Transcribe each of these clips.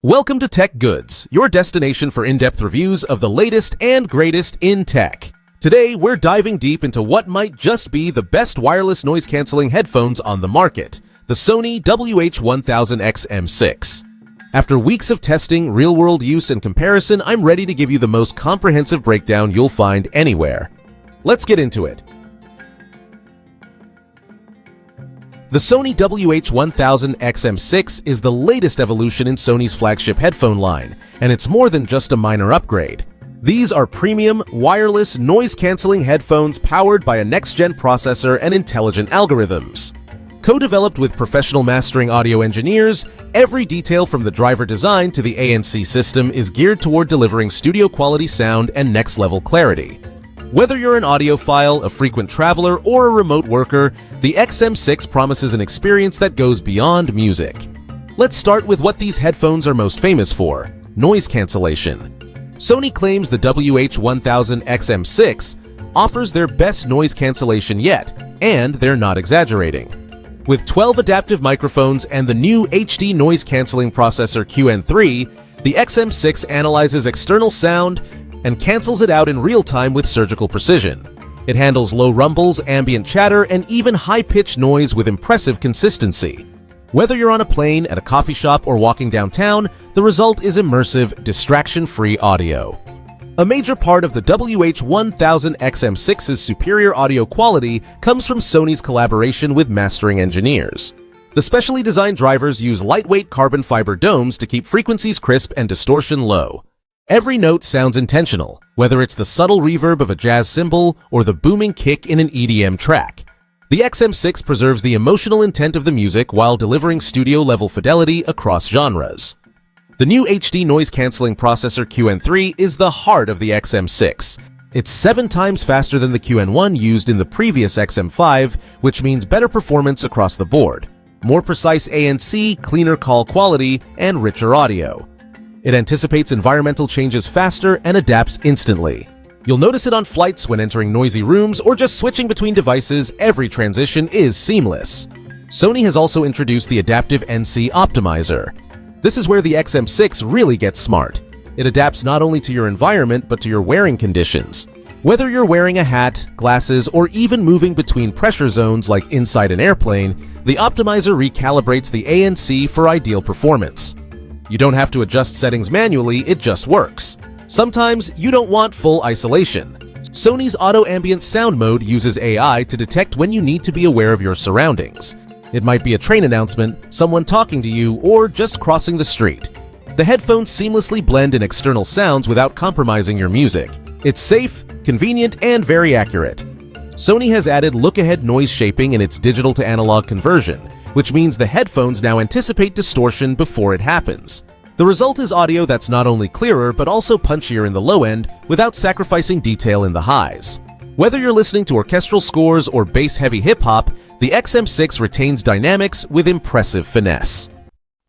Welcome to Tech Goods, your destination for in-depth reviews of the latest and greatest in tech. Today, we're diving deep into what might just be the best wireless noise-canceling headphones on the market, the Sony WH-1000XM6. After weeks of testing, real-world use, and comparison, I'm ready to give you the most comprehensive breakdown you'll find anywhere. Let's get into it. The Sony WH-1000XM6 is the latest evolution in Sony's flagship headphone line, and it's more than just a minor upgrade. These are premium, wireless, noise-canceling headphones powered by a next-gen processor and intelligent algorithms. Co-developed with professional mastering audio engineers, every detail from the driver design to the ANC system is geared toward delivering studio-quality sound and next-level clarity. Whether you're an audiophile, a frequent traveler, or a remote worker, the XM6 promises an experience that goes beyond music. Let's start with what these headphones are most famous for: noise cancellation. Sony claims the WH-1000XM6 offers their best noise cancellation yet, and they're not exaggerating. With 12 adaptive microphones and the new HD noise-canceling processor QN3, the XM6 analyzes external sound and cancels it out in real time with surgical precision. It handles low rumbles, ambient chatter, and even high-pitched noise with impressive consistency. Whether you're on a plane, at a coffee shop, or walking downtown, the result is immersive, distraction-free audio. A major part of the WH-1000XM6's superior audio quality comes from Sony's collaboration with mastering engineers. The specially designed drivers use lightweight carbon fiber domes to keep frequencies crisp and distortion low. Every note sounds intentional, whether it's the subtle reverb of a jazz cymbal or the booming kick in an EDM track. The XM6 preserves the emotional intent of the music while delivering studio-level fidelity across genres. The new HD noise-canceling processor QN3 is the heart of the XM6. It's 7 times faster than the QN1 used in the previous XM5, which means better performance across the board, more precise ANC, cleaner call quality, and richer audio. It anticipates environmental changes faster and adapts instantly. You'll notice it on flights when entering noisy rooms or just switching between devices. Every transition is seamless. Sony has also introduced the adaptive NC optimizer. This is where the XM6 really gets smart. It adapts not only to your environment but to your wearing conditions. Whether you're wearing a hat, glasses, or even moving between pressure zones like inside an airplane, the optimizer recalibrates the ANC for ideal performance. You don't have to adjust settings manually, it just works. Sometimes you don't want full isolation. Sony's Auto Ambient Sound mode uses AI to detect when you need to be aware of your surroundings. It might be a train announcement, someone talking to you, or just crossing the street. The headphones seamlessly blend in external sounds without compromising your music. It's safe, convenient, and very accurate. Sony has added look-ahead noise shaping in its digital-to-analog conversion, which means the headphones now anticipate distortion before it happens. The result is audio that's not only clearer but also punchier in the low end without sacrificing detail in the highs. Whether you're listening to orchestral scores or bass-heavy hip-hop, the XM6 retains dynamics with impressive finesse.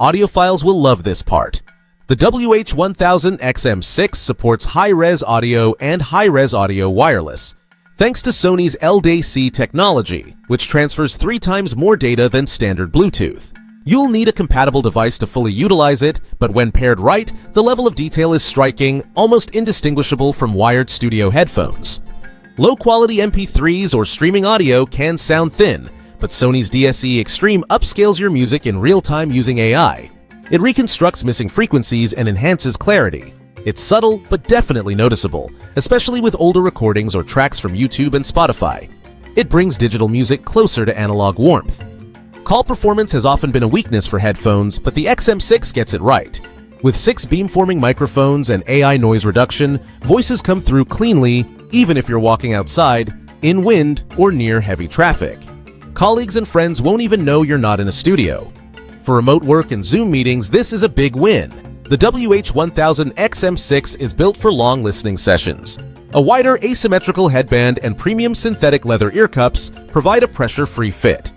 Audiophiles will love this part. The WH-1000XM6 supports high-res audio and high-res audio wireless, thanks to Sony's LDAC technology, which transfers 3 times more data than standard Bluetooth. You'll need a compatible device to fully utilize it, but when paired right, the level of detail is striking, almost indistinguishable from wired studio headphones. Low-quality MP3s or streaming audio can sound thin, but Sony's DSE Extreme upscales your music in real time using AI. It reconstructs missing frequencies and enhances clarity. It's subtle, but definitely noticeable, especially with older recordings or tracks from YouTube and Spotify. It brings digital music closer to analog warmth. Call performance has often been a weakness for headphones, but the XM6 gets it right. With 6 beamforming microphones and AI noise reduction, voices come through cleanly, even if you're walking outside, in wind, or near heavy traffic. Colleagues and friends won't even know you're not in a studio. For remote work and Zoom meetings, this is a big win. The WH-1000XM6 is built for long listening sessions. A wider asymmetrical headband and premium synthetic leather ear cups provide a pressure-free fit.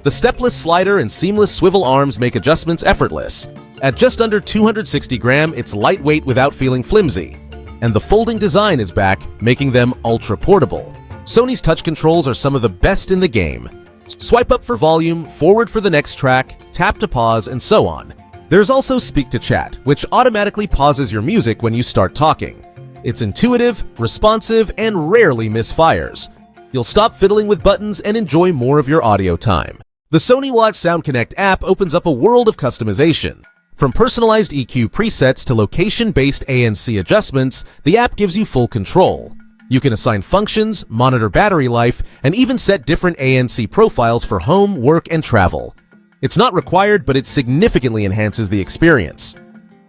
The stepless slider and seamless swivel arms make adjustments effortless. At just under 260 grams, it's lightweight without feeling flimsy. And the folding design is back, making them ultra-portable. Sony's touch controls are some of the best in the game. Swipe up for volume, forward for the next track, tap to pause, and so on. There's also Speak to Chat, which automatically pauses your music when you start talking. It's intuitive, responsive, and rarely misfires. You'll stop fiddling with buttons and enjoy more of your audio time. The Sony Watch Sound Connect app opens up a world of customization. From personalized EQ presets to location-based ANC adjustments, the app gives you full control. You can assign functions, monitor battery life, and even set different ANC profiles for home, work, and travel. It's not required, but it significantly enhances the experience.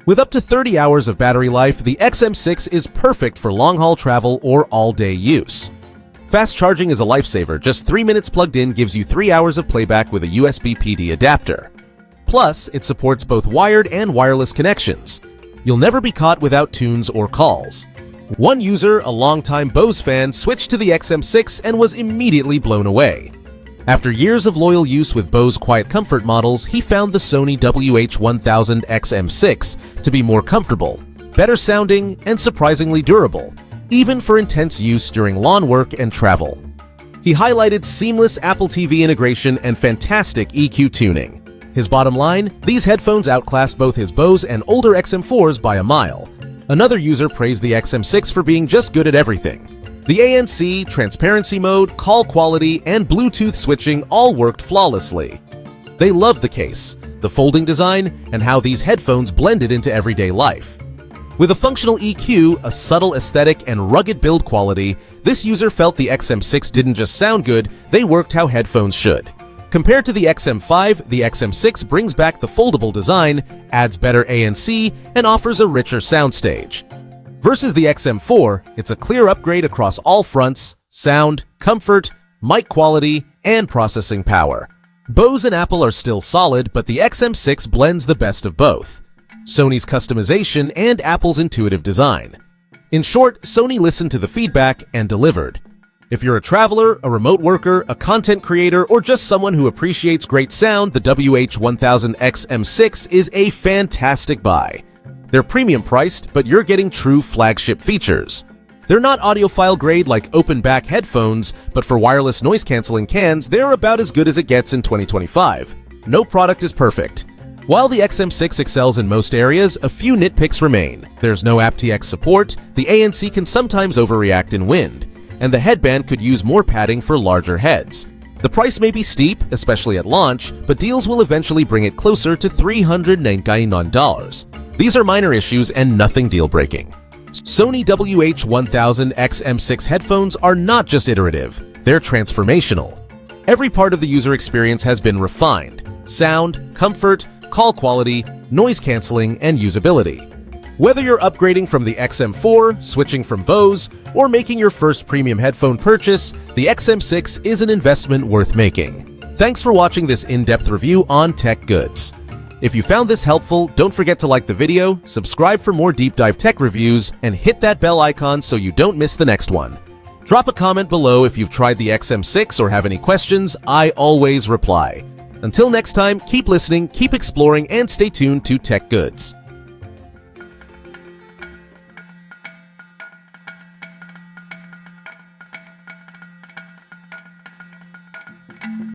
With up to 30 hours of battery life, the XM6 is perfect for long-haul travel or all-day use. Fast charging is a lifesaver. Just 3 minutes plugged in gives you 3 hours of playback with a USB PD adapter. Plus, it supports both wired and wireless connections. You'll never be caught without tunes or calls. One user, a longtime Bose fan, switched to the XM6 and was immediately blown away. After years of loyal use with Bose Quiet Comfort models, he found the Sony WH-1000XM6 to be more comfortable, better sounding, and surprisingly durable, even for intense use during lawn work and travel. He highlighted seamless Apple TV integration and fantastic EQ tuning. His bottom line, these headphones outclassed both his Bose and older XM4s by a mile. Another user praised the XM6 for being just good at everything. The ANC, transparency mode, call quality, and Bluetooth switching all worked flawlessly. They loved the case, the folding design, and how these headphones blended into everyday life. With a functional EQ, a subtle aesthetic, and rugged build quality, this user felt the XM6 didn't just sound good, they worked how headphones should. Compared to the XM5, the XM6 brings back the foldable design, adds better ANC, and offers a richer soundstage. Versus the XM4, it's a clear upgrade across all fronts: sound, comfort, mic quality, and processing power. Bose and Apple are still solid, but the XM6 blends the best of both: Sony's customization and Apple's intuitive design. In short, Sony listened to the feedback and delivered. If you're a traveler, a remote worker, a content creator, or just someone who appreciates great sound, the WH-1000XM6 is a fantastic buy. They're premium priced, but you're getting true flagship features. They're not audiophile grade like open back headphones, but for wireless noise cancelling cans, they're about as good as it gets in 2025. No product is perfect. While the XM6 excels in most areas, a few nitpicks remain. There's no aptX support, the ANC can sometimes overreact in wind, and the headband could use more padding for larger heads. The price may be steep, especially at launch, but deals will eventually bring it closer to $399. These are minor issues and nothing deal-breaking. Sony WH-1000XM6 headphones are not just iterative, they're transformational. Every part of the user experience has been refined: sound, comfort, call quality, noise cancelling, and usability. Whether you're upgrading from the XM4, switching from Bose, or making your first premium headphone purchase, the XM6 is an investment worth making. Thanks for watching this in-depth review on tech goods. If you found this helpful, don't forget to like the video, subscribe for more deep dive tech reviews, and hit that bell icon so you don't miss the next one. Drop a comment below if you've tried the XM6 or have any questions. I always reply. Until next time, keep listening, keep exploring, and stay tuned to Tech Goods.